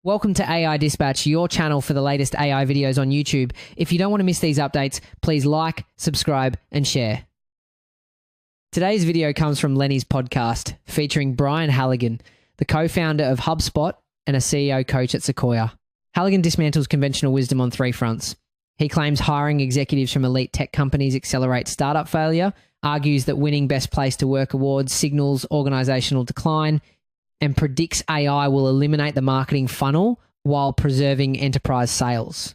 Welcome to AI Dispatch, your channel for the latest AI videos on YouTube. If you don't want to miss these updates, please like, subscribe, and share. Today's video comes from Lenny's podcast, featuring Brian Halligan, the co-founder of HubSpot and a CEO coach at Sequoia. Halligan dismantles conventional wisdom on three fronts. He claims hiring executives from elite tech companies accelerates startup failure, argues that winning Best Place to Work awards signals organizational decline, and predicts AI will eliminate the marketing funnel while preserving enterprise sales.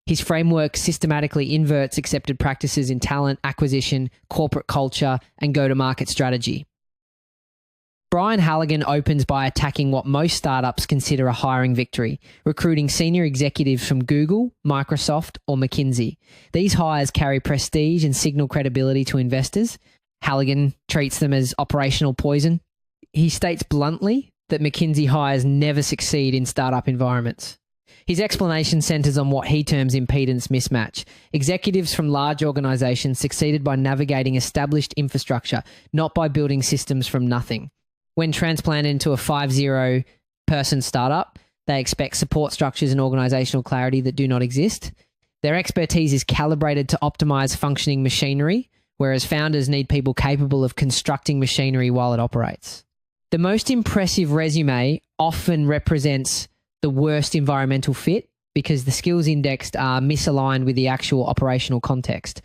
His framework systematically inverts accepted practices in talent acquisition, corporate culture, and go-to-market strategy. Brian Halligan opens by attacking what most startups consider a hiring victory, recruiting senior executives from Google, Microsoft, or McKinsey. These hires carry prestige and signal credibility to investors. Halligan treats them as operational poison. He states bluntly that McKinsey hires never succeed in startup environments. His explanation centers on what he terms impedance mismatch. Executives from large organizations succeeded by navigating established infrastructure, not by building systems from nothing. When transplanted into a 50-person startup, they expect support structures and organizational clarity that do not exist. Their expertise is calibrated to optimize functioning machinery, whereas founders need people capable of constructing machinery while it operates. The most impressive resume often represents the worst environmental fit because the skills indexed are misaligned with the actual operational context.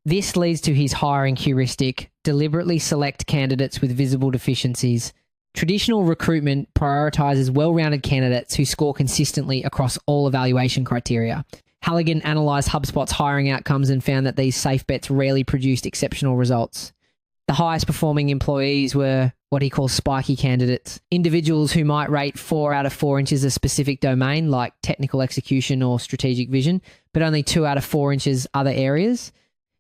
This leads to his hiring heuristic: deliberately select candidates with visible deficiencies. Traditional recruitment prioritizes well-rounded candidates who score consistently across all evaluation criteria. Halligan analyzed HubSpot's hiring outcomes and found that these safe bets rarely produced exceptional results. The highest performing employees were what he calls spiky candidates, individuals who might rate 4 out of 4 inches a specific domain like technical execution or strategic vision, but only 2 out of 4 inches other areas.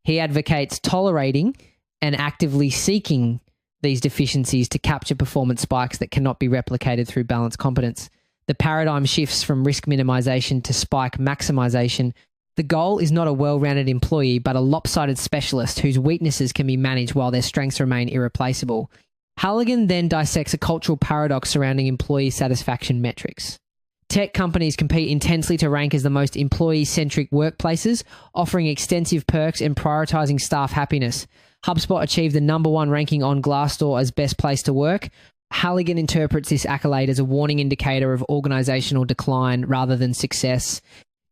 He advocates tolerating and actively seeking these deficiencies to capture performance spikes that cannot be replicated through balanced competence. The paradigm shifts from risk minimization to spike maximization. The goal is not a well-rounded employee, but a lopsided specialist whose weaknesses can be managed while their strengths remain irreplaceable. Halligan then dissects a cultural paradox surrounding employee satisfaction metrics. Tech companies compete intensely to rank as the most employee-centric workplaces, offering extensive perks and prioritizing staff happiness. HubSpot achieved the #1 ranking on Glassdoor as best place to work. Halligan interprets this accolade as a warning indicator of organizational decline rather than success.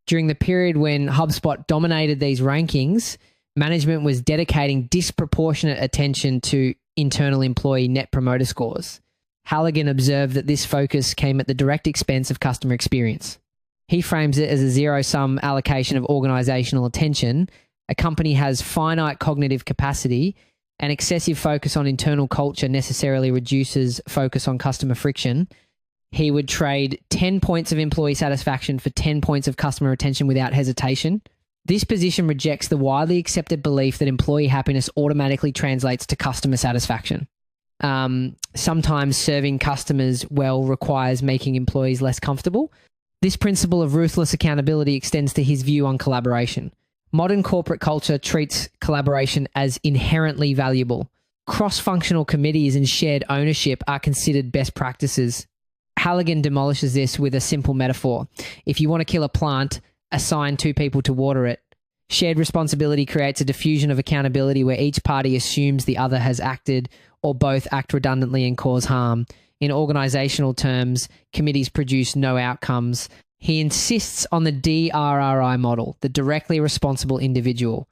During the period when HubSpot dominated these rankings, management was dedicating disproportionate attention to internal employee net promoter scores. Halligan observed that this focus came at the direct expense of customer experience. He frames it as a zero-sum allocation of organizational attention. A company has finite cognitive capacity, and excessive focus on internal culture necessarily reduces focus on customer friction. He would trade 10 points of employee satisfaction for 10 points of customer retention without hesitation. This position rejects the widely accepted belief that employee happiness automatically translates to customer satisfaction. Sometimes serving customers well requires making employees less comfortable. This principle of ruthless accountability extends to his view on collaboration. Modern corporate culture treats collaboration as inherently valuable. Cross-functional committees and shared ownership are considered best practices. Halligan demolishes this with a simple metaphor. If you want to kill a plant, assign 2 people to water it. Shared responsibility creates a diffusion of accountability where each party assumes the other has acted or both act redundantly and cause harm. In organizational terms, committees produce no outcomes. He insists on the DRRI model, the directly responsible individual.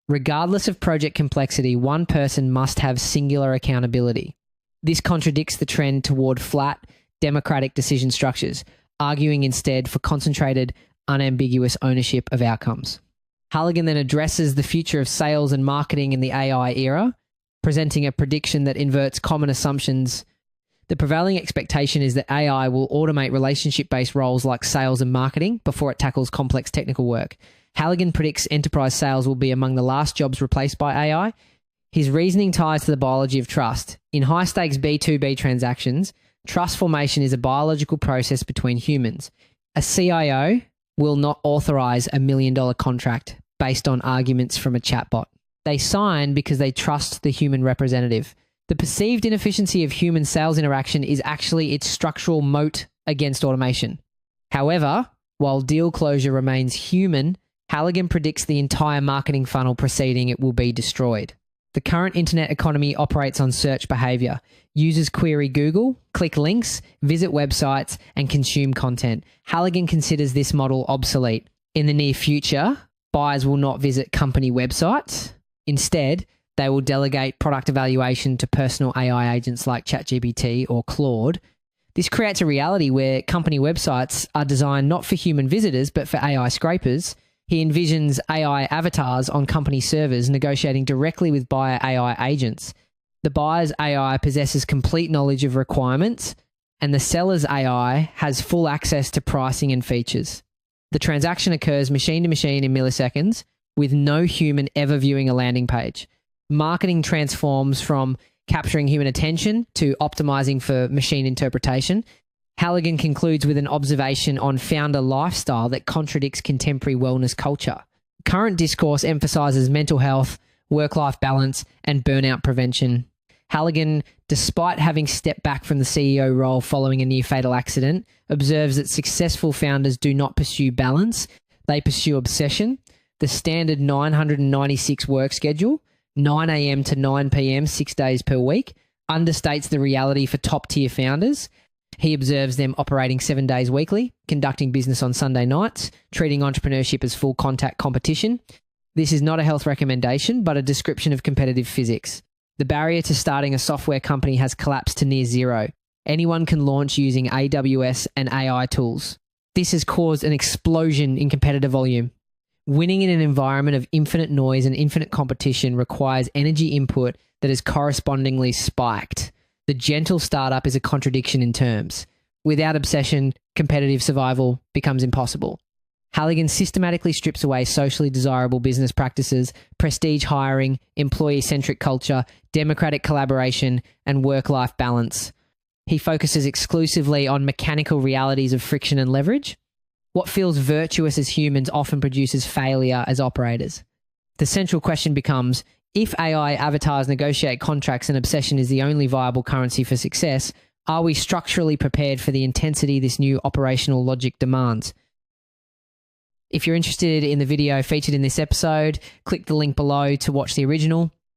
Regardless of project complexity, one person must have singular accountability. This contradicts the trend toward flat, democratic decision structures, arguing instead for concentrated, unambiguous ownership of outcomes. Halligan then addresses the future of sales and marketing in the AI era, presenting a prediction that inverts common assumptions. The prevailing expectation is that AI will automate relationship-based roles like sales and marketing before it tackles complex technical work. Halligan predicts enterprise sales will be among the last jobs replaced by AI. His reasoning ties to the biology of trust. In high-stakes B2B transactions, trust formation is a biological process between humans. A CIO will not authorize a $1 million contract based on arguments from a chatbot. They sign because they trust the human representative. The perceived inefficiency of human sales interaction is actually its structural moat against automation. However, while deal closure remains human, Halligan predicts the entire marketing funnel preceding it will be destroyed. The current internet economy operates on search behavior. Users query Google, click links, visit websites, and consume content. Halligan considers this model obsolete. In the near future, buyers will not visit company websites. Instead, they will delegate product evaluation to personal AI agents like ChatGPT or Claude. This creates a reality where company websites are designed not for human visitors, but for AI scrapers. He envisions AI avatars on company servers negotiating directly with buyer AI agents. The buyer's AI possesses complete knowledge of requirements, and the seller's AI has full access to pricing and features. The transaction occurs machine to machine in milliseconds, with no human ever viewing a landing page. Marketing transforms from capturing human attention to optimizing for machine interpretation. Halligan concludes with an observation on founder lifestyle that contradicts contemporary wellness culture. Current discourse emphasizes mental health, work-life balance, and burnout prevention. Halligan, despite having stepped back from the CEO role following a near-fatal accident, observes that successful founders do not pursue balance, they pursue obsession. The standard 996 work schedule, 9 a.m. to 9 p.m. 6 days per week, understates the reality for top-tier founders. He observes them operating 7 days weekly, conducting business on Sunday nights, treating entrepreneurship as full contact competition. This is not a health recommendation, but a description of competitive physics. The barrier to starting a software company has collapsed to near zero. Anyone can launch using AWS and AI tools. This has caused an explosion in competitor volume. Winning in an environment of infinite noise and infinite competition requires energy input that is correspondingly spiked. The gentle startup is a contradiction in terms. Without obsession, competitive survival becomes impossible. Halligan systematically strips away socially desirable business practices, prestige hiring, employee-centric culture, democratic collaboration, and work-life balance. He focuses exclusively on mechanical realities of friction and leverage. What feels virtuous as humans often produces failure as operators. The central question becomes, if AI avatars negotiate contracts and obsession is the only viable currency for success, are we structurally prepared for the intensity this new operational logic demands? If you're interested in the video featured in this episode, click the link below to watch the original.